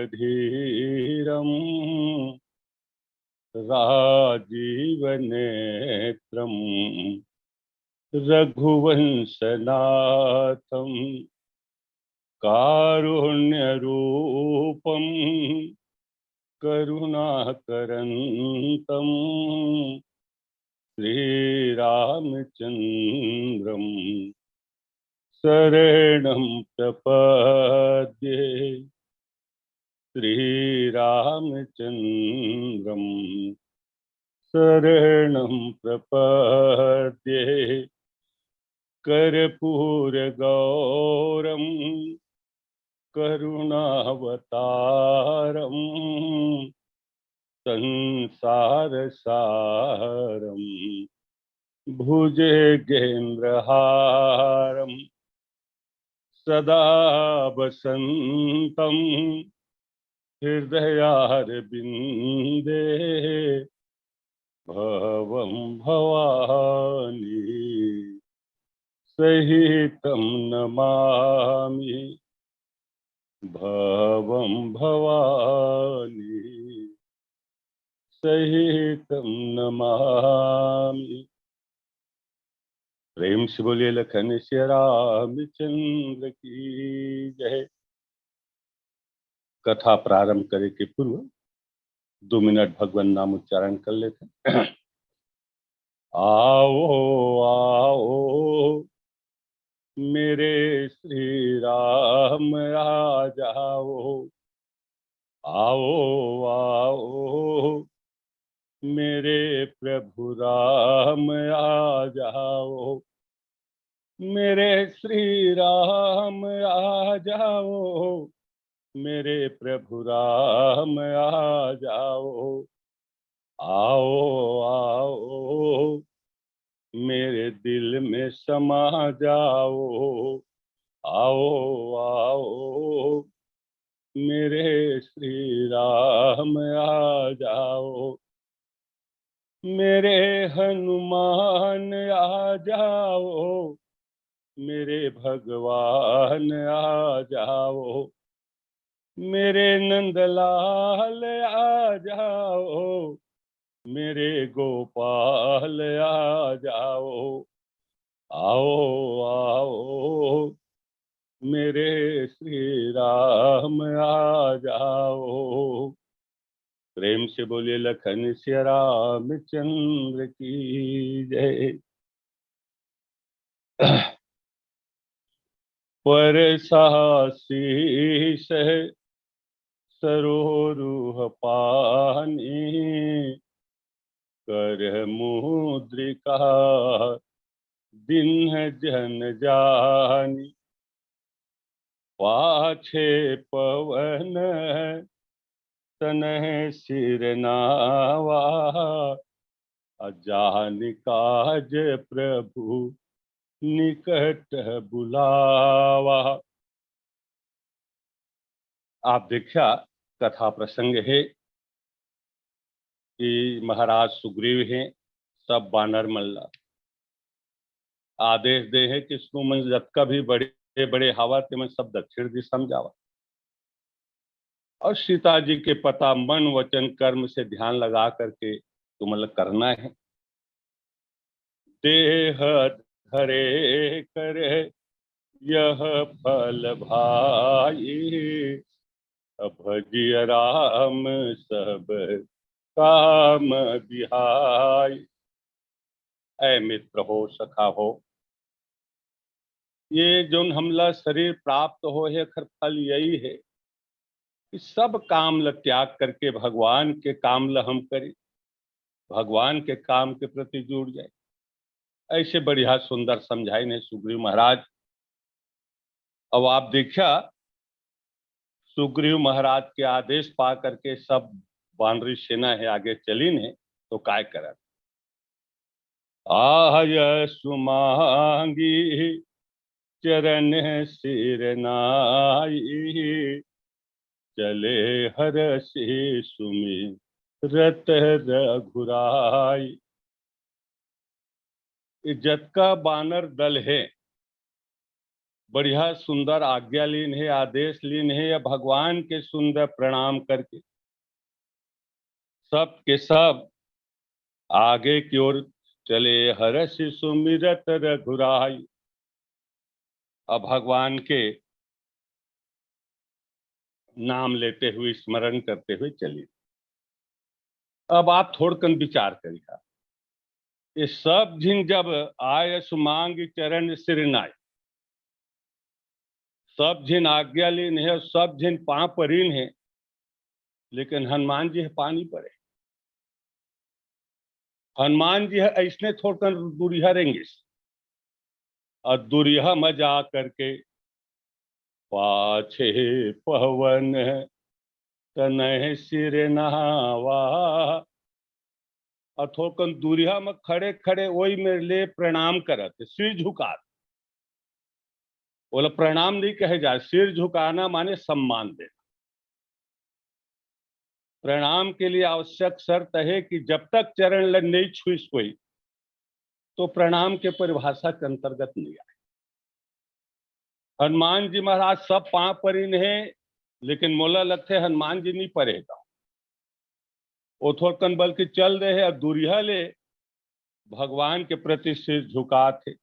रणरंगधीरम राजीवनेत्रम रघुवंशनाथम कारुण्यरूपम करुणाकरंतम श्रीरामचंद्रम शरणं प्रपद्ये। श्रीरामचंद्रम शरणं प्रपद्ये। कर्पूरगौरम करुणावतारम संसारसारम भुजगेन्द्रहारम सदा वसन्तं हृदयारविन्दे भवं भवानी सहितं नमामि भवं भवानी सहितं नमामि। प्रेम से बोलिए लखन श्री रामचंद्र की जय। कथा प्रारंभ करे के पूर्व 2 मिनट भगवान नाम उच्चारण कर लेते हैं। आओ आओ मेरे श्री राम आ जाओ। आओ आओ मेरे प्रभु राम आ जाओ। मेरे श्री राम आ जाओ। मेरे प्रभु राम आ जाओ। आओ आओ मेरे दिल में समा जाओ। आओ आओ मेरे श्री राम आ जाओ। मेरे हनुमान आ जाओ। मेरे भगवान आ जाओ। मेरे नंदलाल आ जाओ। मेरे गोपाल आ जाओ। आओ आओ मेरे श्री राम आ जाओ। प्रेम से बोलिए लखन श्री रामचंद्र की जय। परसा शीस सरोरुह पानी। कर मुद्रिका दिन जन जानी। पाछे पवन तनह सिर नावा। अजान काज प्रभु निकट बुलावा। आप देखा कथा प्रसंग है कि महाराज सुग्रीव हैं, सब बानर मल्ला आदेश दे है कि सुमन जत का भी बड़े बड़े हवा ते में सब दक्षिण दिशा में जावा। और सीता जी के पता मन वचन कर्म से ध्यान लगा करके तुम करना है। देह धरे करे यह फल भाई, भजिय राम सब काम बिहाई। ऐ मित्र हो, सखा हो, ये जो हमला शरीर प्राप्त हो है, खर फल यही है कि सब काम ल त्याग करके भगवान के काम ल हम करें, भगवान के काम के प्रति जुड़ जाए। ऐसे बढ़िया सुंदर समझाए ने सुग्रीव महाराज। अब आप देखा, सुग्रीव महाराज के आदेश पा करके सब वानरी सेना है आगे चली ने, तो काय करा, आय सुमांगी चरण सिर नाई, चले हरषि सुमिरत रघुराई। इज्जत का बानर दल है, बढ़िया सुंदर आज्ञा लीन है, आदेश लीन है, या भगवान के सुंदर प्रणाम करके सब के सब आगे की ओर चले, हरषि सुमिरत रघुराई। अब भगवान के नाम लेते हुए, स्मरण करते हुए चलिए। अब आप थोड़कन विचार करिए, ये सब जिन जब आय सुमांग चरण सिर नाय, सब जिन आज्ञा लीन है, सब जिन पांव परीन है, लेकिन हनुमान जी है पानी परे। हनुमान जी है ऐसने थोड़कन दूरिया रहेंगे, और दूरिया में जा करके पाछे पवन तनह सिर नहावा, और थोड़कन दूरिया में खड़े खड़े वही मेरे लिए प्रणाम करत, सिर झुका। बोला प्रणाम नहीं कहे जाए, सिर झुकाना माने सम्मान देना। प्रणाम के लिए आवश्यक शर्त है कि जब तक चरण लग नहीं छुई कोई, तो प्रणाम के परिभाषा के अंतर्गत नहीं आए। हनुमान जी महाराज सब पांव परिन है, लेकिन मोला लगते हनुमान जी नहीं पड़ेगा, वो थोड़कन बल्कि चल रहे हैं, दूरिया ले भगवान के प्रति सिर झुका थे।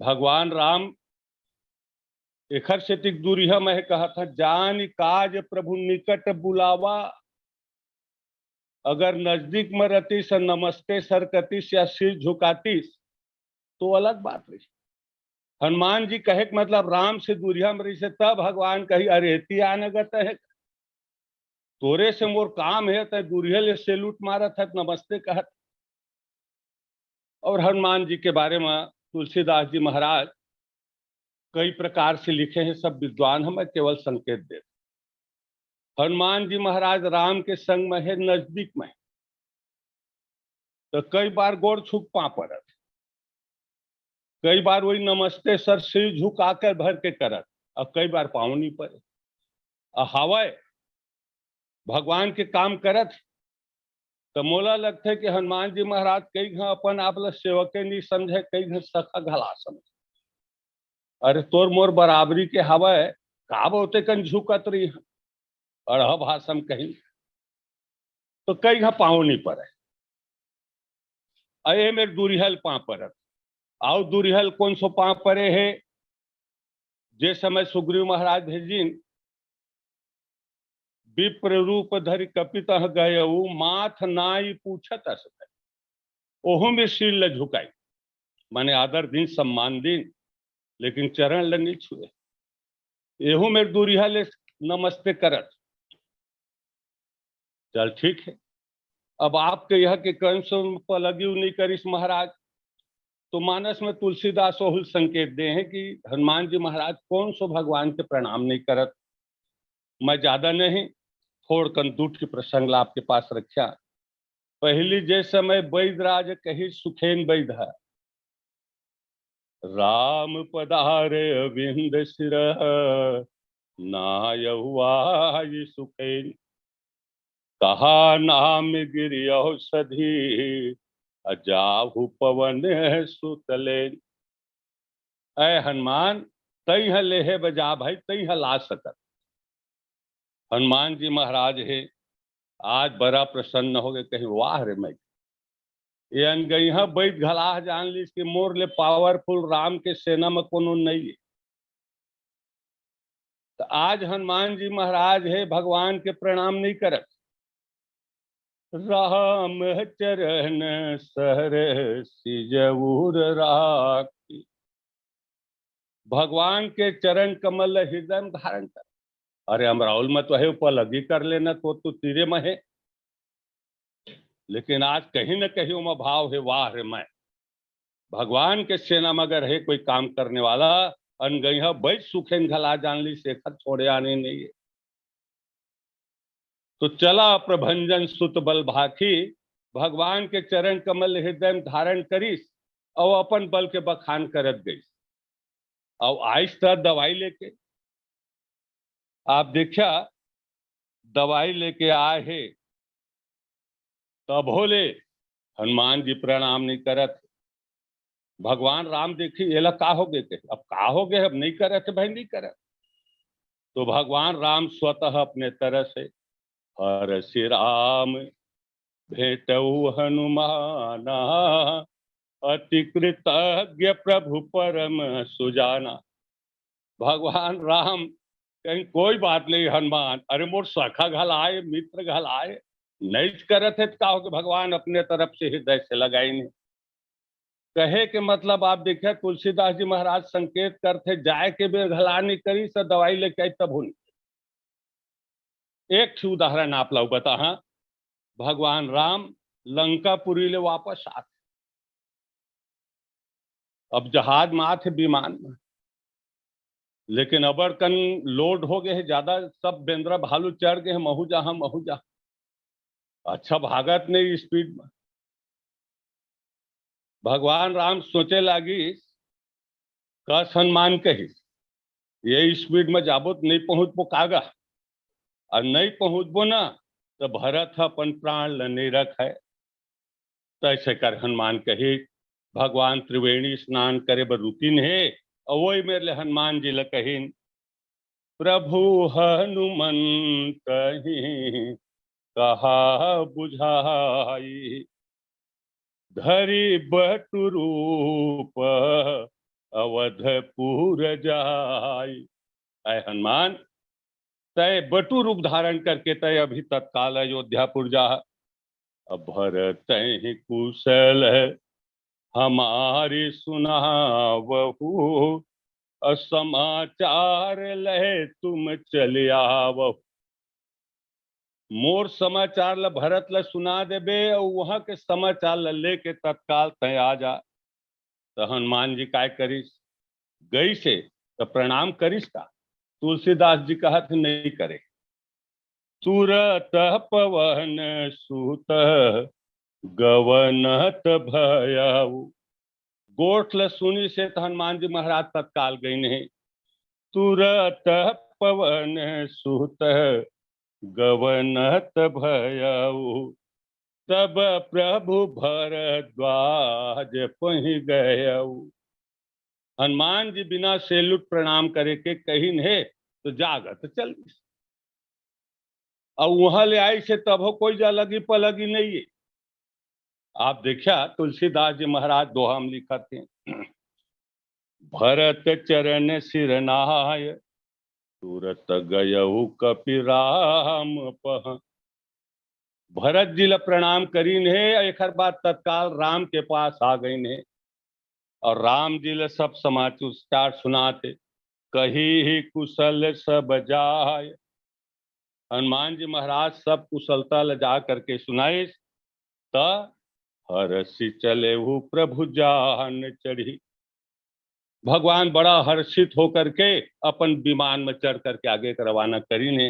भगवान राम एखर से तिक दूरिया में कहा था, जान काज प्रभु निकट बुलावा, अगर नजदीक में रहतीस, नमस्ते सर कतीस या सिर झुकातीस, तो अलग बात रही। हनुमान जी कहे मतलब राम से दूरिया में रही से, तब भगवान कही अरे आनगत है, तोरे से मोर काम है, तो दूरिया ले सेलूट मारा था, नमस्ते कहत। और हनुमान जी के बारे में तुलसीदास जी महाराज कई प्रकार से लिखे हैं, सब विद्वान हमें केवल संकेत दे। हनुमान जी महाराज राम के संग में है, नजदीक में, तो कई बार गोड़ छुप पा पड़त, कई बार वही नमस्ते सर सिर झुकाकर भर के करत, और कई बार पाँव नहीं पड़े। हवाए भगवान के काम करत, तो मोला लगता है कि हनुमान जी महाराज कई घ अपन आप सेवके नहीं समझे, कई घ सखा घला समझे। अरे तोर मोर बराबरी के हवाए का बोते कन झुकत रही, अड़ह भाषम कहीं, तो कई घ पाँव नहीं पड़े। अये मेरे दूरिहल पाँव परत, आओ दूरिहल कौन सो पाँव परे है, जे समय सुग्रीव महाराज भेजिन, विप्र रूप धरि कपित गय, माथ नाई पूछत अस, ओहू में सिर ल झुकाई, माने आदर दिन सम्मान दिन, लेकिन चरण ल नहीं छुए। एहू में दूरिया ले नमस्ते करत। चल ठीक है, अब आपके यह के कर्म से लगी नहीं करिस महाराज, तो मानस में तुलसीदास बहुल संकेत दे हैं कि हनुमान जी महाराज कौन सो भगवान के प्रणाम नहीं करत। मैं ज्यादा नहीं, थोड़ कंदूट की प्रसंग आपके पास रखा। पहली जे समय बैदराज कही सुखेन बैद, राम पधारे अविंद सिर, नायहुआई सुखेन, कहा नाम गिरि औषधि, अजाहु पवन सुतलेन। ऐ हनुमान तई ले है बजा भाई, तई ला सकत। हनुमान जी महाराज है आज बड़ा प्रसन्न हो गए, कहीं वाह रे मैं ये अनगई बैठ घलाह जान ली कि मोर ले पावरफुल राम के सेना में कोनो नहीं है। तो आज हनुमान जी महाराज है भगवान के प्रणाम नहीं करत। राम चरण सर सिजऊर राखी, भगवान के चरण कमल हृदय में धारण कर। अरे हम राहुल मत है ऊपर लगी कर लेना तो तीरे में है, लेकिन आज कहीं न कहीं उमा भाव है वाह रे मैं भगवान के सेना में अगर है कोई काम करने वाला अनगई बैठ सुखेन घला जान ली शेखर छोड़े आने नहीं है। तो चला प्रभंजन सुत बल भाखी, भगवान के चरण कमल हृदय में धारण करीस और अपन बल के बखान करत गई। और आहिस्ता दवाई लेके आप देखा दवाई लेके आए है तब होले हनुमान जी प्रणाम नहीं करत। भगवान राम देखी ये का हो गए थे, अब का हो गए, अब नहीं करे थे भाई नहीं करे। तो भगवान राम स्वतः अपने तरह से हर श्री राम भेटऊ हनुमाना, अति कृतज्ञ प्रभु परम सुजाना। भगवान राम कहीं कोई बात नहीं हनुमान, अरे मोर सखा घल आए मित्र घल आए नहीं करे थे का हो कि भगवान अपने तरफ से हृदय से लगाई नहीं। कहे के मतलब आप देखे तुलसीदास जी महाराज संकेत करते जाए के बेर घलानी करी से दवाई लेके आई तब होनी। एक उदाहरण आप लोग बता, हाँ भगवान राम लंकापुरी ले वापस आते, अब जहाज में आते विमान में, लेकिन अबर कन लोड हो गए है ज्यादा, सब बेंद्रा भालू चढ़ गए महू जा अच्छा भागत नहीं स्पीड में। भगवान राम सोचे लगी कस हनुमान कही ये स्पीड में जाबो तो नहीं पहुंच पो कागा, और नहीं पहुंचबो ना तो भरत अपन प्राण लने रख है। तैसे कर हनुमान कही भगवान त्रिवेणी स्नान करे बर रुकिन है, और वही मेरे लिए हनुमान जी ल कहीन प्रभु हनुमंत कही कहा बुझाई, धरि बटु रूप अवधपुर जाई। ऐ हनुमान तय बटु रूप धारण करके तय अभी तत्काल अयोध्यापुर जा। अब भरत ही कुशल हमारी सुनावहु, समाचार लहे तुम चले आवहु। मोर समाचार ल भरत ल सुना देबे और वहां के समाचार ल लेके तत्काल तय आ जा। तो हनुमान जी काय करिस गई से तो प्रणाम करिस का, तुलसीदास जी कहत नहीं करे। तुरत पवन सुत गवनत भयऊ, गोठल सुनी से तो हनुमान जी महाराज तत्काल गई नहीं। तुरत पवन सुत गवनत भयऊ, तब प्रभु भरद्वाज पहि गयऊ। हनुमान जी बिना सेलुट प्रणाम करे के कहीं है तो जागत चल, और वहां ले आई से तब हो कोई जा लगी पलगी नहीं है। आप देखा तुलसीदास जी महाराज दोहा में लिखा थे भरत चरण सिर नहाय, तुरत गयऊ कपि राम पह। भरत जी ल प्रणाम करीन है, एक बात तत्काल राम के पास आ गई ने, और राम जी ल सब समाचार सुनाते कही ही कुशल सब जाय। हनुमान जी महाराज सब कुशलता ल जा करके सुनाए त हरषि चले हु प्रभु जान चढ़ी। भगवान बड़ा हर्षित होकर के अपन विमान में चढ़ करके आगे का रवाना करी ने,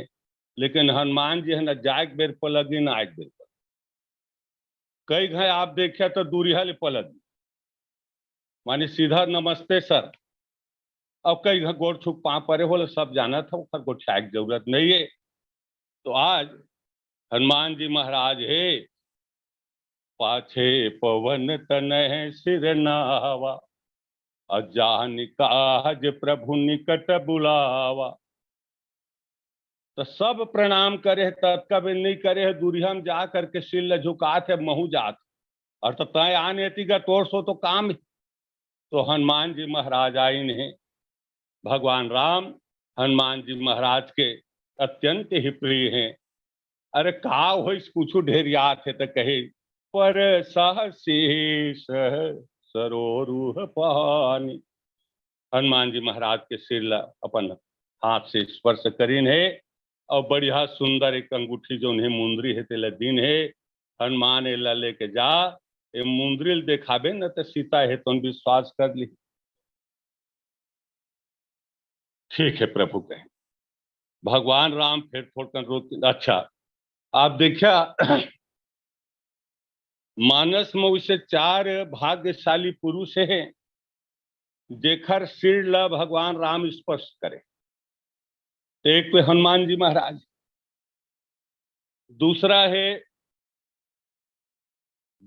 लेकिन हनुमान जी है न जाए बेर पलगी न आए बेर पलगी। कई घाय आप देखे तो दूरी हल पलगी मानी सीधा नमस्ते सर, अब कई घर गोड़ छुप पा परे हो सब जाना था ऊपर गोठिया की जरूरत नहीं है। तो आज हनुमान जी महाराज है पाछे पवन तनह सिर नावा, अजान काज प्रभु निकट बुलावा। तो सब प्रणाम करे, तब कभी नहीं करे, दूरियम जा करके सिर झुका थे महू जात, और तो तय आने का तोड़ सो तो काम। तो हनुमान जी महाराज आई ने, भगवान राम हनुमान जी महाराज के अत्यंत ही प्रिय हैं। अरे का हो कुछ ढेरिया थे तो कहे, पर सहशीष सरोरूह पानी। हनुमान जी महाराज के सिर अपन हाथ से स्पर्श करीन है, और बढ़िया सुंदर एक अंगूठी जो उन्हें मुंदरी है तेल दिन है। हनुमान एला लेके जा, ये मुंदरी देखाबे न तो सीता है तो विश्वास कर ली। ठीक है प्रभु कहे। भगवान राम फिर थोड़ा रोते, अच्छा आप देखिया मानस में उसे 4 भाग्यशाली पुरुष हैं जेखर सिर ला भगवान राम स्पर्श करे। एक पे हनुमान जी महाराज, दूसरा है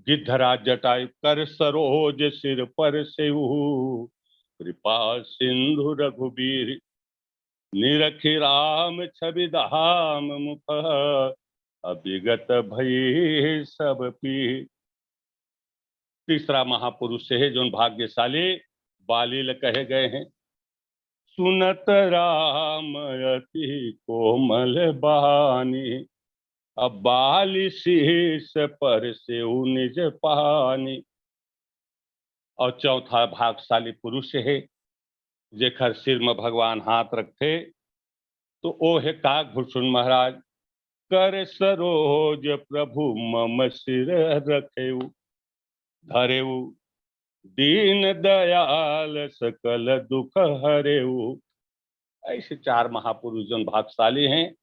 गिद्धराज जटायु कर सरोज सिर पर सेऊ, कृपा सिंधु रघुबीर निरखि राम छवि धाम मुख, अभिगत भई सब पी। तीसरा महापुरुष है जो भाग्यशाली बालिल कहे गए हैं। सुनत राम अति कोमल बहानी, अब बाली शीस पर से निज पानी। और चौथा भागशाली पुरुष है जेखर सिर में भगवान हाथ रखे, तो ओ है काकभूषण महाराज। कर सरोज प्रभु मम सिर रखेऊ, धरेऊ दीन दयाल सकल दुख हरेऊ। ऐसे 4 महापुरुष जो भागशाली हैं,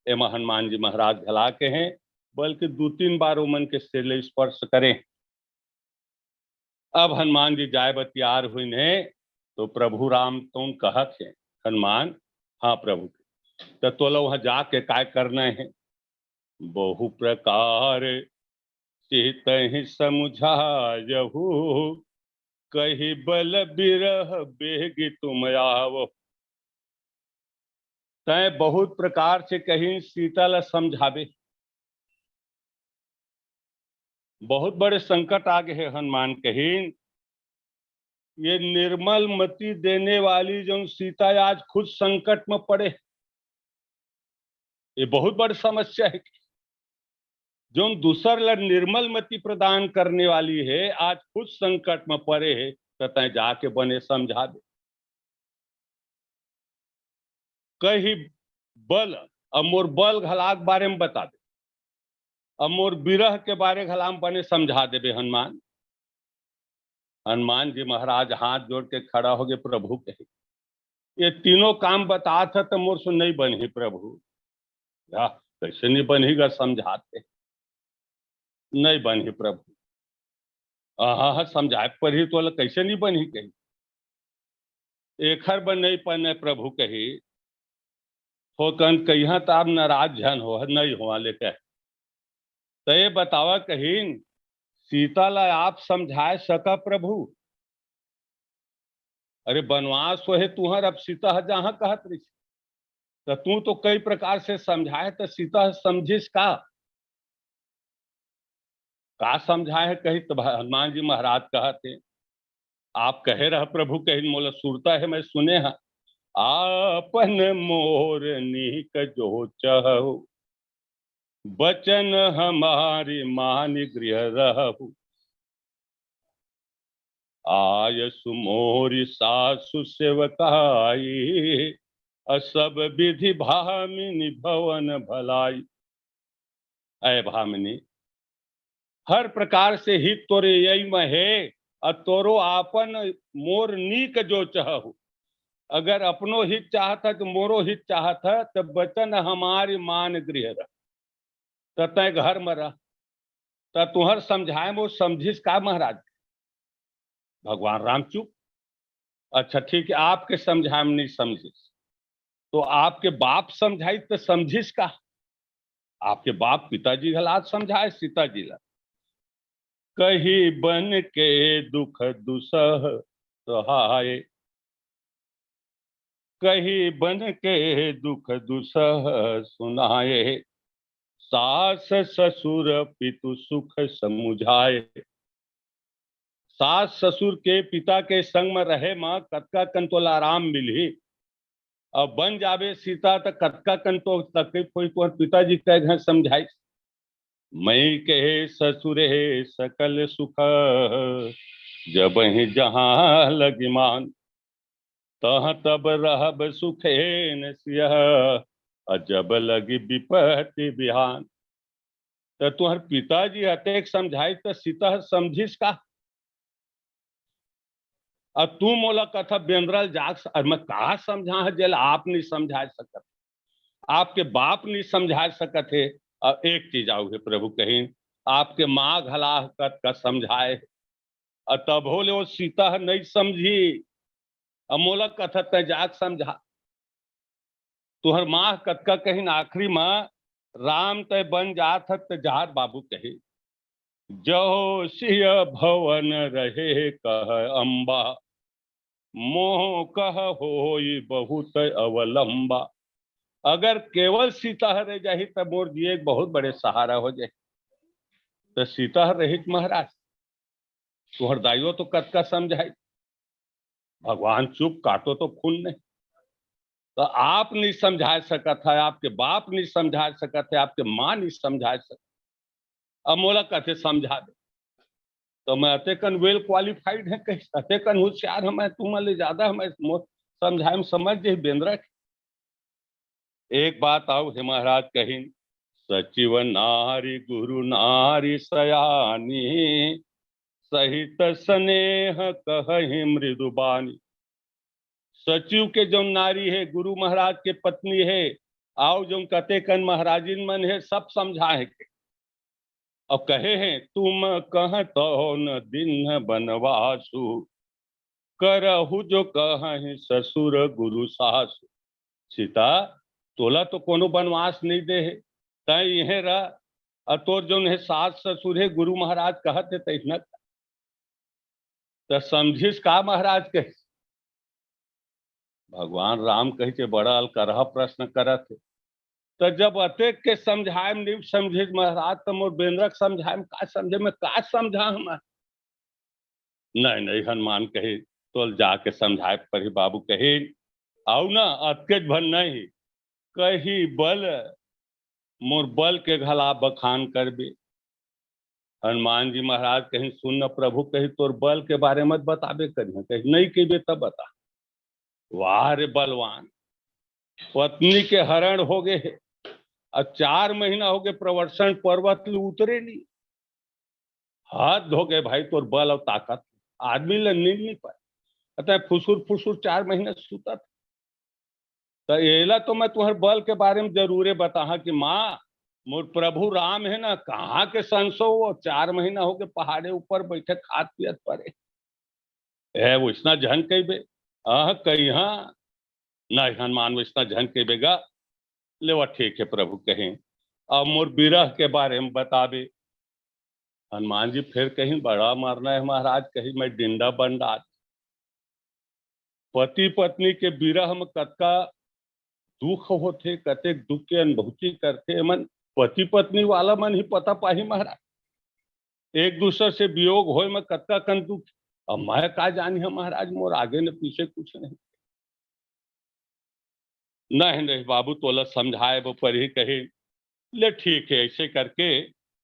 एम हनुमान जी महाराज घला के हैं, बल्कि 2-3 बार मन के सिर स्पर्श करें। अब हनुमान जी जाय बतियार हुई है, तो प्रभु राम तुम कहत है हनुमान, हाँ प्रभु, तो तोला वहां जाके काय करना है। बहु प्रकार चित ही समझायहु, कही बल बिरह बेगी तुम आवो। तय बहुत प्रकार से कहीं सीता ला समझावे, बहुत बड़े संकट आगे है हनुमान कहीं। ये निर्मल मति देने वाली जो सीता आज खुद संकट में पड़े, ये बहुत बड़ी समस्या है। जो दूसर ला निर्मल मति प्रदान करने वाली है, आज खुद संकट में पड़े है, तो तय जाके बने समझा दे। कही बल, अब मोर बल घलाक बारे में बता दे, अब मोर विरह के बारे घलाम बने समझा देवे हनुमान। हनुमान जी महाराज हाथ जोड़ के खड़ा हो गए, प्रभु कहे ये तीनों काम बता था तो मोर से नहीं बनी प्रभु। या कैसे नहीं बनेगा, समझाते नहीं बनी प्रभु। हाँ समझाए पर ही तो कैसे नहीं बनी कही, एक हर बन नहीं पने प्रभु कही। हो कन कहीं तो आप नाराज जन हो नहीं हुआ लेके, तो ये बतावा कहीं सीता ला आप समझाए सका प्रभु। अरे बनवास हो है तुहर, अब सीता जहां कहत रही, तो तू तो कई प्रकार से समझाए, तो सीता समझिस का समझाए है कही। तो हनुमान जी महाराज कहते, आप कहे रह प्रभु कही मोला सुरता है मैं सुने हैं। आपन मोर नीक जो चहु, बचन हमारी मान गृह रहु, आय सुमोरी सासु सेवकाई, असब विधि भामिनी भवन भलाई। अय भामिनी, हर प्रकार से हित तोरे यही में है, और तोरो आपन मोर नीक जो चहु। अगर अपनो हित चाहता तो मोरो हित चाहता, तो बचन हमारी मान गृह रह, तो तय घर में रह, तो तुहर समझाए वो समझिस का महाराज। भगवान राम चुप। अच्छा ठीक है, आपके समझाए में नहीं समझिस, तो आपके बाप समझाई तो समझिस का। आपके बाप पिताजी हालात समझाए सीता जी ला, कही बन के दुख दुसह सहाय, कही बन के दुख दुसह सुनाए, सास ससुर पितु सुख समुझाए। सास ससुर के पिता के संग में रहे माँ कतका कंतोल आराम मिली, अब बन जावे सीता तो कतका कंतो तकलीफ हुई तो पिताजी कह घर समझाई। मैं कहे ससुरे सकल सुख, जब ही जहां लगिमान, तह तब रहब सुखेन सियह, जब लगी विपत्ति बिहान। तो तुहर पिताजी अतेक समझाई तो सीता समझिस का, और तू मोला कथा बेंद्रल जाग मैं कहा समझा है जेल आप नहीं समझा सकत, आपके बाप नहीं समझा सकत है। और एक चीज आओ है प्रभु कहीं, आपके माँ घला कत का समझाए, और तब होले वो सीता नहीं समझी, अमोला कथा त जाग समझा। तुहर माँ कत का कहीं आखिरी माँ राम तय बन जात त जार बाबू कहे, जो सिय भवन रहे कह अम्बा, मोह कह होई बहुत अवलंबा। अगर केवल सीता रह जाही तब मोर दिए एक बहुत बड़े सहारा हो जाए। तो सीता रहित महाराज तुहर दाइयो तो कत का समझाई, भगवान चुप काटो तो खून नहीं। तो आप नहीं समझा सकत है, आपके बाप नहीं समझा सकत है, आपके माँ नहीं समझा सकत, अब मोला कथे समझा दे। तो मैं अतेकन वेल क्वालिफाइड है, कहीं अतेकन होशियार है, तुम ले ज्यादा हमें समझाए में समझ जे बेंद्रा। एक बात आओ हे महाराज कहीं, सचिव नारी गुरु नारी सयानी, सहित स्नेह कहि मृदुबानी। सचिव के जो नारी है गुरु महाराज के पत्नी है, आओ जो कतेकन महाराजिन मन है सब समझाए के, और कहे हैं तुम कह तो न दिन बनवासु, करहु जो कह ससुर गुरु सासु। सीता तोला तो कोनो बनवास नहीं दे है, तय यह रह, और तोर जो है सास ससुर है गुरु महाराज कहते तैसना। तो समझिस का महाराज कहे, भगवान राम कही के बड़ा अलकरह प्रश्न करत है। तो जब अतेक के समझाए नहीं समझे महाराज, तो मोर बेंद्रक समझाए का समझे में का समझा हम। नहीं नहीं हनुमान कहे तो जाके समझाए पर बाबू कहे, आओ ना अतके भन नहीं, कही बल मोर बल के घला बखान करबे। हनुमान जी महाराज कहीं सुन प्रभु कही तोर बल के बारे में बताबे करिए, कही नहीं कहे तब बता। वाह रे बलवान, पत्नी के हरण हो गए और 4 महीना हो गए प्रवर्षण पर्वत उतरे नहीं, हाथ धो गए भाई तोर बल और ताकत, आदमी ले नींद नहीं पाए, अतः फुसुर फुसुर 4 महीने सुता था। तो एला तो मैं तुम्हारे बल के बारे में जरूर बता कि माँ मोर प्रभु राम है ना, कहाँ के संसो वो 4 महीना हो गए पहाड़े ऊपर बैठे खात पियत पड़े है, वो इतना झन कही बे, कही हाँ नहीं हनुमान वो इतना झन कही बेगा। ले वो ठीक है प्रभु कहें, अब मोर विरह के बारे में बताबे। हनुमान जी फिर कहीं बड़ा मारना है महाराज, कहीं मैं डिंडा बन रहा, पति पत्नी के विरह में कतका दुख होते, कतेक दुख के अनुभूति करते मन, पति पत्नी वाला मन ही पता पाही महाराज। एक दूसरे से वियोग हो में कतका कन दुख, अब मैं का जानी है महाराज, मोर आगे न पीछे कुछ नहीं। नहीं नहीं बाबू तोला समझाए वो पर ही कहे, ले ठीक है ऐसे करके।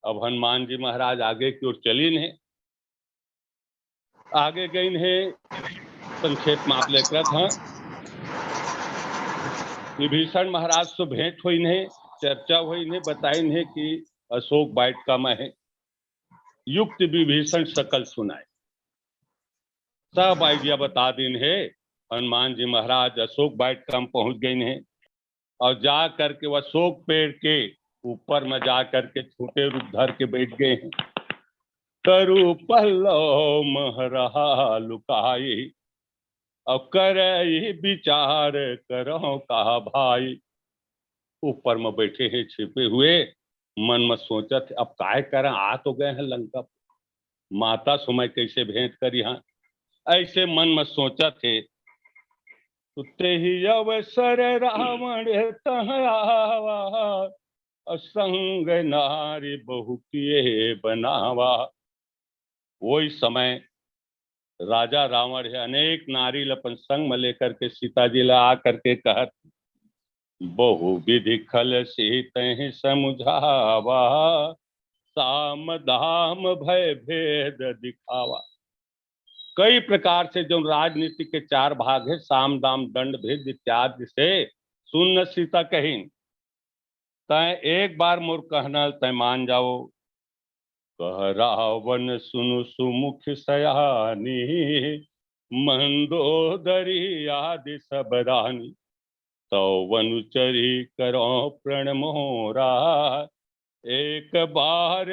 अब हनुमान जी महाराज आगे की ओर चली ने, आगे गई ने, संक्षेप में आप लेकर था। विभीषण महाराज से भेंट हुई ने, चर्चा हुई ने, बताई ने कि अशोक वाटिका में है, युक्त विभीषण सकल सुनाए, सब आइडिया बता दिन है। हनुमान जी महाराज अशोक वाटिका में पहुंच गई हैं, और जा करके वह अशोक पेड़ के ऊपर में जा करके छोटे रूप धर के बैठ गए हैं। करु पल्लव महरहा लुकाई, और कर विचार करो कहा भाई। ऊपर में बैठे हैं छिपे हुए, मन में सोचत अब काय करें, आ तो गए हैं लंका, माता समय कैसे भेंट करी, हाँ ऐसे मन में सोचत है। सुते ही अवसर रावण तह आवा, असंग नारी बहु किए बनावा। वही समय राजा रावण है अनेक नारी अपन संग में लेकर के सीता जी ला आकर के कहत, बहु विधि खल सीत समुझावा, साम दाम भय भेद दिखावा। कई प्रकार से जो राजनीति के चार भाग है, साम दाम दंड भेद इत्यादि से सुन सीता कही, तय एक बार मोर कहना तय मान जाओ। कह रावण सुनु सुमुख सयानी, मंदोदरी आदि सब रानी, तो वनुचरी करो प्रण मोरा, एक बार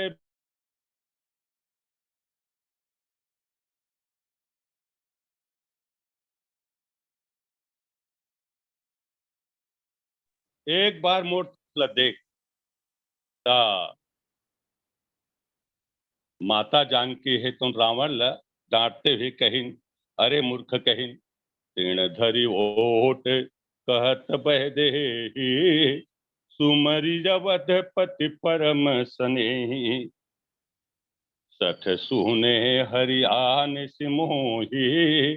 एक बार मोर देख। माता जानकी है तो रावण ल डांटते हुए कहिन, अरे मूर्ख कहिन, तीर्ण धरी ओट कहत बह दे, सुमरि जवध पति परम स्नेही, सठ सुने हरियान सिमोही,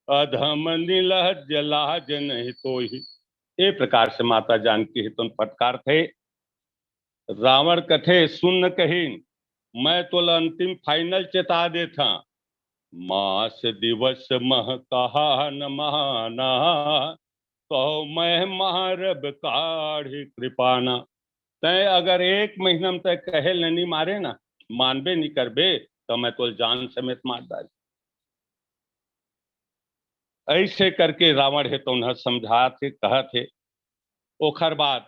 अधम नीलज लाज नहीं तोही। ये प्रकार से माता जानकी है तुम फटकार थे। रावण कथे सुन कही, मैं तो अंतिम फाइनल चेता दे था, मास दिवस मह कहा न माना, तो मैं मारब काढ़ी कृपाना। तय अगर एक महीना में तय कहे नहीं मारे ना, मानबे नहीं करबे, तो मैं तो जान समेत मार डाली। ऐसे करके रावण है तो उन्हें समझा थे, कहा थे। ओखर बाद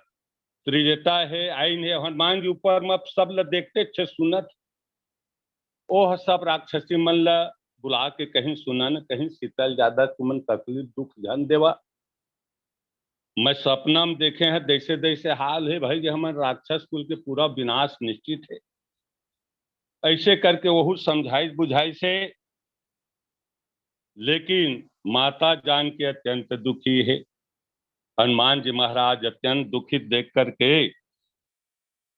त्रिजटा है आईन है हनुमान जी ऊपर में सब ल देखते छे सुनत। ओह सब राक्षसी मन ल बुला के कहीं सुनन, कहीं शीतल ज्यादा तुमन तकलीफ दुख जन देवा। मैं सपना में देखे हैं जैसे जैसे हाल है भाई, हमारे राक्षस कुल के पूरा विनाश निश्चित है। ऐसे करके वह समझाई बुझाई से, लेकिन माता जान के अत्यंत दुखी है। हनुमान जी महाराज अत्यंत दुखित देख करके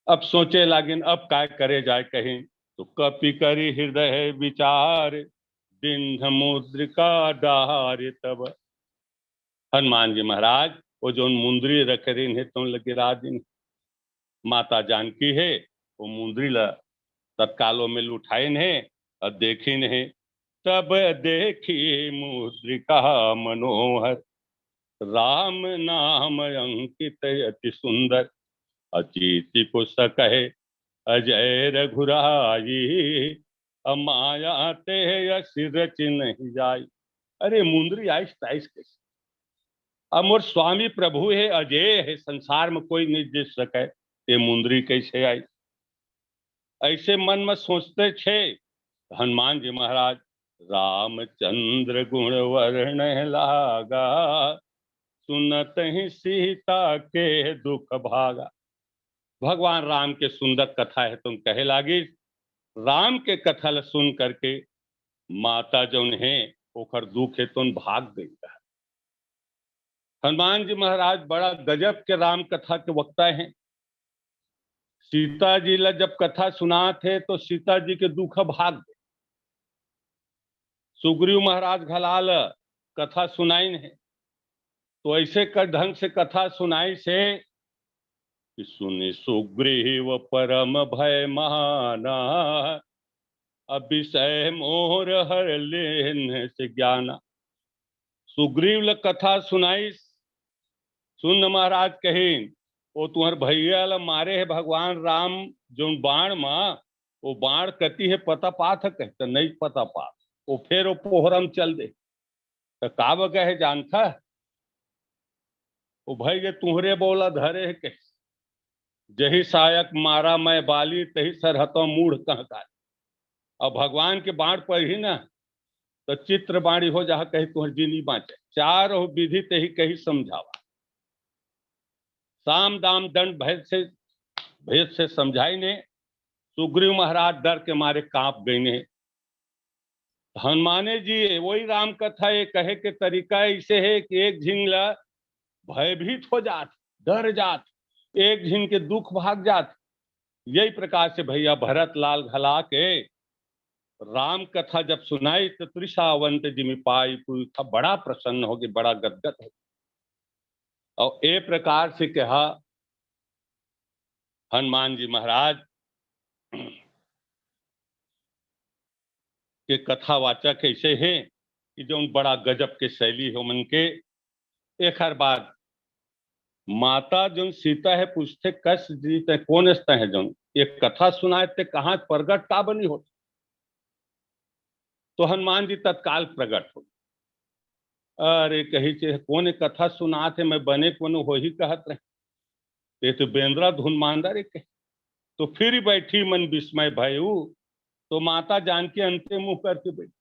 अब सोचे लागिन अब काय करे जाए कहीं। तो कपि करी हृदय विचार, दिन मुद्रिका डार तब। हनुमान जी महाराज वो जो मुंदरी रख रही है तो लगे राजिन, माता जानकी है वो मुंदरी ला तत्कालों में उठाइन है और देखिन है। तब देखी मुद्रिका मनोहर, राम नाम अंकित अति सुंदर, अचिति पुस्तक है अजय रघुराई, अमाया ते यसी रच नहीं जाई। अरे मुंदरी आइस ताइस कैसे, अब मोर स्वामी प्रभु है, अजय है, संसार में कोई नहीं जीत सके, ये मुंदरी कैसे आई। ऐसे मन में सोचते छे हनुमान जी महाराज, रामचंद्र गुण वर्ण लागा, सुनत ही सीता के दुख भागा। भगवान राम के सुंदर कथा है तुम कहे लागी। राम के कथा सुन करके माता जो है ओखर दुख है तुम भाग गई। हनुमान जी महाराज बड़ा गजब के राम कथा के वक्ता हैं। सीता जी ला जब कथा सुना थे तो सीता जी के दुख भाग गए। सुग्रीव महाराज घलाल कथा सुनाई है तो ऐसे कर ढंग से कथा सुनाई से कि सुनि सुग्रीव परम भय माना, अभिषय मोर हर लेन से ज्ञाना। सुग्रीव ल कथा सुनाई, सुन महाराज कही, वो तुम्हारे भैया ला मारे है भगवान राम जो बाण माँ, वो बाण कती है पता पात है कहते नहीं पता पात, वो फिर वो पोहरम चल दे तो का बगा है जानता, वो भाई ये तुम्हरे बोला धरे है कैसे, जही सायक मारा मैं बाली तही सरहतों मूढ़ कह का। अब भगवान के बाण पर ही ना तो चित्र बाणी हो जा कही तुम्हारी जीनी बाँचे, चार विधि ते ही कही समझावा। साम दाम दंड भेद से समझाई ने। सुग्रीव महाराज डर के मारे कांप गई ने। हनुमाने जी वही राम कथा ये कहे के तरीका ऐसे है कि एक झिंगला भयभीत हो जात, डर जात, एक झिन के दुख भाग जात। यही प्रकार से भैया भरत लाल घला के राम कथा जब सुनाई तो त्रिसावंत जिमि पाई पुई था, बड़ा प्रसन्न हो गए, बड़ा गदगद हो। और ए प्रकार से कहा हनुमान जी महाराज के कथावाचक ऐसे हैं कि जो बड़ा गजब के शैली हो मन के। एक हर बाद माता जो सीता है पूछते कस जीते कौन स्थ है जो एक कथा सुनाए थे कहाँ प्रगट का बनी हो। तो हनुमान जी तत्काल प्रगट हो। अरे कही चे कौन कथा सुना थे मैं बने कौन हो ही कहत रहे, ये तो बेंद्रा धुन मांदा रे कही। तो फिर बैठी मन विस्मय भयऊ, तो माता जानकी अंते मुंह करके बैठी।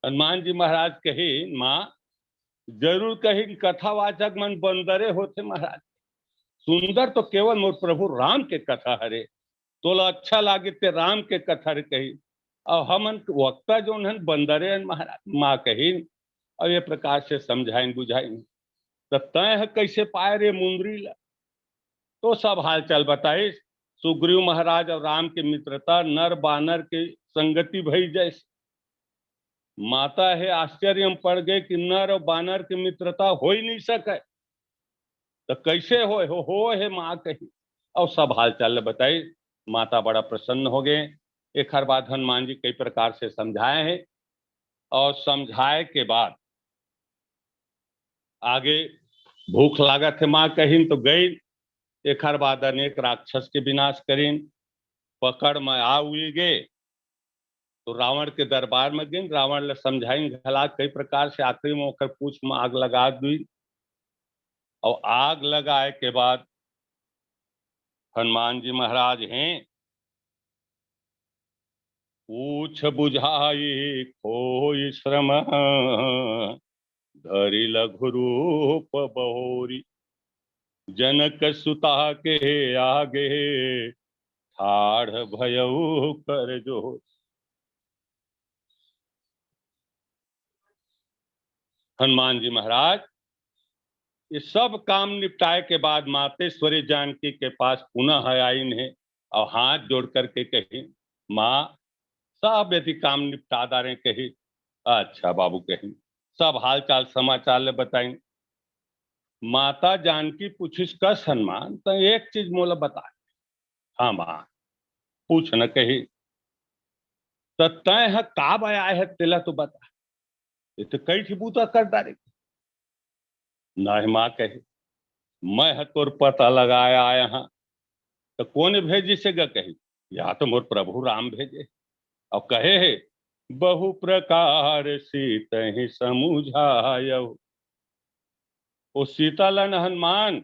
हनुमान जी महाराज कहे माँ जरूर कही कथावाचक मन बंदरे होते महाराज, सुंदर तो केवल मोर प्रभु राम के कथा हरे, तोला अच्छा लागे ते राम के कथा रे कही। और हमन वक्ता जो है बंदरे हैं महाराज। माँ कही और ये प्रकार से समझाइन बुझाइन तो तय कैसे पाए रे मुंदरी ला। तो सब हाल चाल बताए। सुग्रीव महाराज और राम की मित्रता नर बानर की संगति भई जैसे। माता है आश्चर्य में पड़ गए कि नर और बानर की मित्रता हो ही नहीं सके, तो कैसे हो है माँ कही। और सब हाल चाल बताई। माता बड़ा प्रसन्न हो गए। एक हर बात हनुमान जी कई प्रकार से समझाए हैं। और समझाए के बाद आगे भूख लागत है माँ कहीं तो गई। एक हर बाद अनेक राक्षस के विनाश करीन, पकड़ में आ हुई गए। तो रावण के दरबार में गई, रावण ले समझाई घला कई प्रकार से आखिरी में होकर पूछ में आग लगा दी। और आग लगाए के बाद हनुमान जी महाराज हैं पूछ बुझाई कोई श्रम धरि लघु रूप बहोरी, जनक सुता के आगे ठाढ़ भयऊ कर जो। हनुमान जी महाराज ये सब काम निपटाए के बाद मातेश्वरी जानकी के पास पुनः आई है और हाथ जोड़ करके कही माँ सब यदि काम निपटा दारे कही। अच्छा बाबू कही सब हाल चाल समाचार ले बताई। माता जानकी पूछिस कस हनुमान तो एक चीज मोला बता। हाँ माँ पूछ न कही। तो तय है काब आया है तेला तो बता, ये तो कई थी बूता कर डारे। नहीं माँ कही मैं है तोर पता लगाया आया हाँ, तो कौन भेजी से ग कही या तो मोर प्रभु राम भेजे। और कहे है बहु प्रकार सीत ही समुझायो। वो सीतालन हनुमान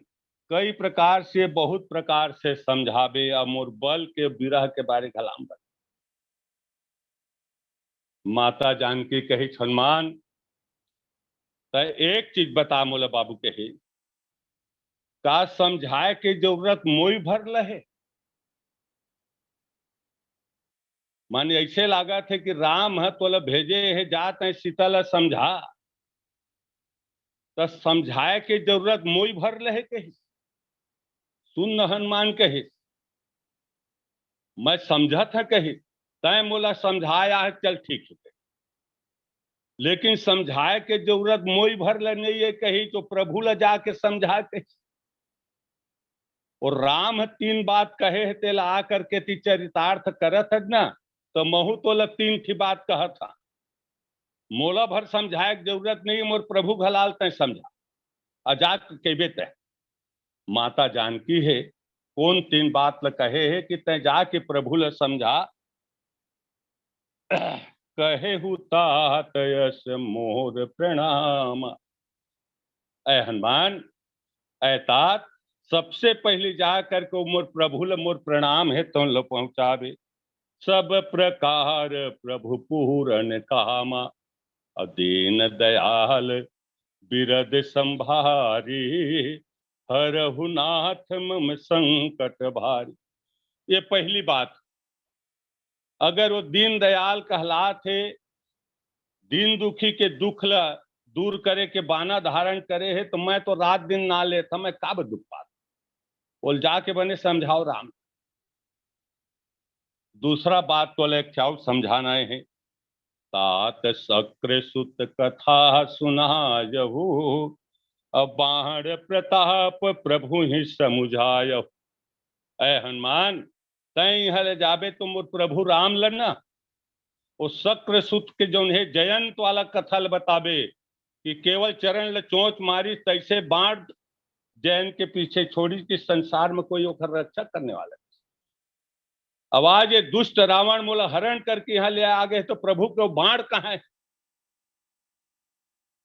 कई प्रकार से बहुत प्रकार से समझावे और मोर बल के विरह के बारे घलाम बता। माता जानकी कही हनुमान तो एक चीज बता मोला बाबू कही का समझाए के जरूरत मोई भर लहे। माने ऐसे लागा थे कि राम है तो भेजे है जात है सीता ला समझा, तो समझाए के जरूरत मोई भर लहे कही। सुन हनुमान कही मैं समझा था कही तय मोला समझाया है चल ठीक है, लेकिन समझाए के जरूरत मोई भर ले नहीं है कही तो प्रभु ला जाके समझा कही। और राम तीन बात कहे है तेला आकर के ती चरितार्थ करत है ना, तो महू तो ला तीन थी बात कहा था। मोला भर समझाए की जरूरत नहीं, मोर प्रभु घलाल तय समझा अजाक कहबे तय। माता जानकी है कौन तीन बात ल कहे है कि तय जाके प्रभु ल समझा। कहे हु तात यस मोर प्रणाम। ऐ हनुमान ऐ तात सबसे पहले जा करके मोर प्रभु ल मोर प्रणाम है तो लो पहुंचावे। सब प्रकार प्रभु पूरन कामा, दीन दयाल बिरद संभारी, हरहु नाथ मम संकट भारी। ये पहली बात। अगर वो दीन दयाल कहलाते दीन दुखी के दुख ला दूर करे के बाना धारण करे है, तो मैं तो रात दिन ना लेता, मैं काब दुख पाता। बोल जाके बने समझाओ राम। दूसरा बात तो ले क्या समझाना है। तात सक्र सुत कथा सुनायहु, अब बाण प्रताप प्रभु ही समुझाय। ऐ हनुमान, तई हल जाबे तुम प्रभु राम लना, वो शक्र सुत के जो है जयंत वाला कथल बताबे कि केवल चरण ल चोंच मारी तैसे बाण जैन के पीछे छोड़ी कि संसार में कोई ओकर रक्षा करने वाला। अब आज ये दुष्ट रावण मोला हरण करके यहाँ ले आ गए, तो प्रभु को बाण कहाँ है?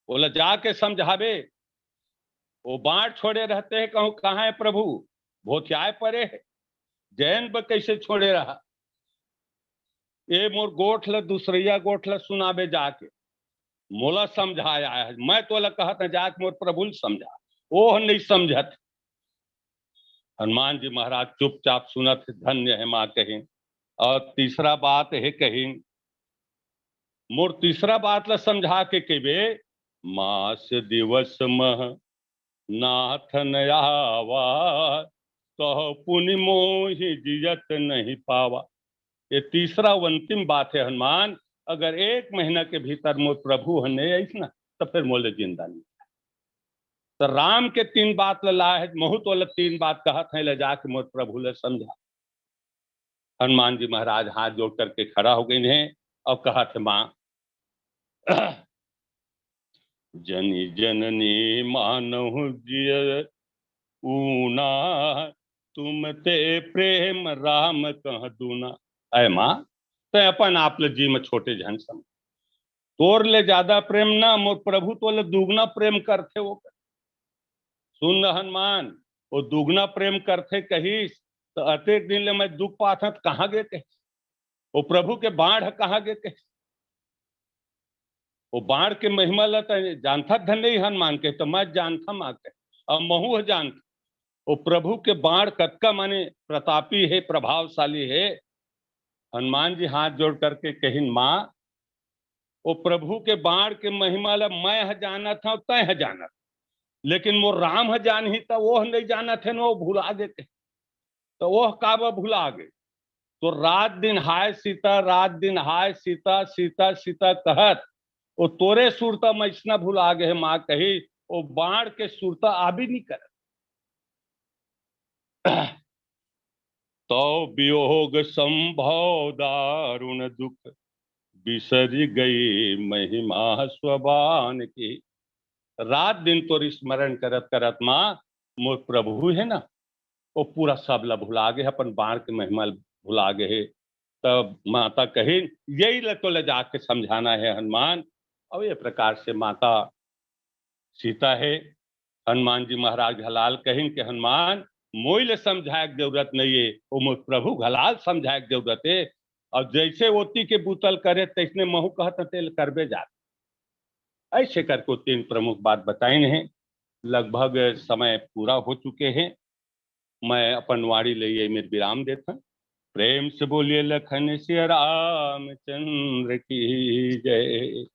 बोला जाके समझावे। वो बाण छोड़े रहते हैं, कहूं कहाँ है प्रभु? भोथियाए परे है, जैन ब कैसे छोड़े रहा? ये मोर गोठल दूसरिया गोठल सुनावे जाके, मोला समझाया है। मैं तो कहता जाके मोर प्रभु समझा, वो नहीं समझत। हनुमान जी महाराज चुपचाप सुनत, धन्य है माँ कहीं। और तीसरा बात है कहीं, मोर तीसरा बात ला समझा के कहे, मास दिवस मह नाथ नयावा, कहो पुनि मोहि जियत नहीं पावा। ये तीसरा अंतिम बात है हनुमान, अगर 1 महीना के भीतर मोर प्रभु नहीं आई ना, तो फिर मोले जिंदा नहीं। तो राम के 3 बात ला है, महु तो 3 बात कहत है, ले जाके मोर प्रभु ले समझा। हनुमान जी महाराज हाथ जोड़ करके खड़ा हो गए हैं और कहा थे, माँ जनी जननी मानहु जिय ऊना, तुम ते प्रेम राम कह दूना। अय माँ, ते अपन आप ले जी में छोटे झन सम, तोर ले ज्यादा प्रेम ना, मोर प्रभु तो ले दुगना प्रेम करते वो। सुन हनुमान, वो दुगना प्रेम करते कही, तो अतेक दिन ले मैं दुख पाथा कहाँ गए कही? वो प्रभु के बाढ़ कहाँ गए कही? वो बाढ़ के महिमा ला जानता धन नहीं हनुमान के, तो मैं जानता माँ के, अब महू जानता। वो प्रभु के बाण कतका माने प्रतापी है, प्रभावशाली है। हनुमान जी हाथ जोड़ करके कहिन, माँ वो प्रभु के बाण के महिमा ला मैं जाना था, तय जाना था, लेकिन वो राम जान ही था, वो नहीं जाना थे ना, वो भुला देते, तो वो काबा भुला गए। तो रात दिन हाय सीता, रात दिन हाय सीता, सीता सीता कहत वो तोरे सुरता मैं इतना भुला गए। माँ कही, वो बाण के सुरता आ भी नहीं कर। तो वियोग संभव दारुण दुख, बिसर गई महिमा स्वबान की। रात दिन तो स्मरण करत करत माँ मोर प्रभु है ना, वो पूरा सब ला भुला गए, अपन बाण के महिमा भुला गए। तब माता कही, यही ल तो ले जाके समझाना है हनुमान। और ये प्रकार से माता सीता है। हनुमान जी महाराज घलाल कहें कि हनुमान, मोइल समझाए जरूरत नहीं है, वो मोर प्रभु घलाल समझाए जरूरत है। और जैसे ओती के बुतल करे तैसने महू कहत तेल करबे जात। ऐसे करके 3 प्रमुख बात बताई हैं। लगभग समय पूरा हो चुके हैं, मैं अपन वाणी ले ये मेरे विराम देता। प्रेम से बोलिए लखन सिया रामचंद्र की जय।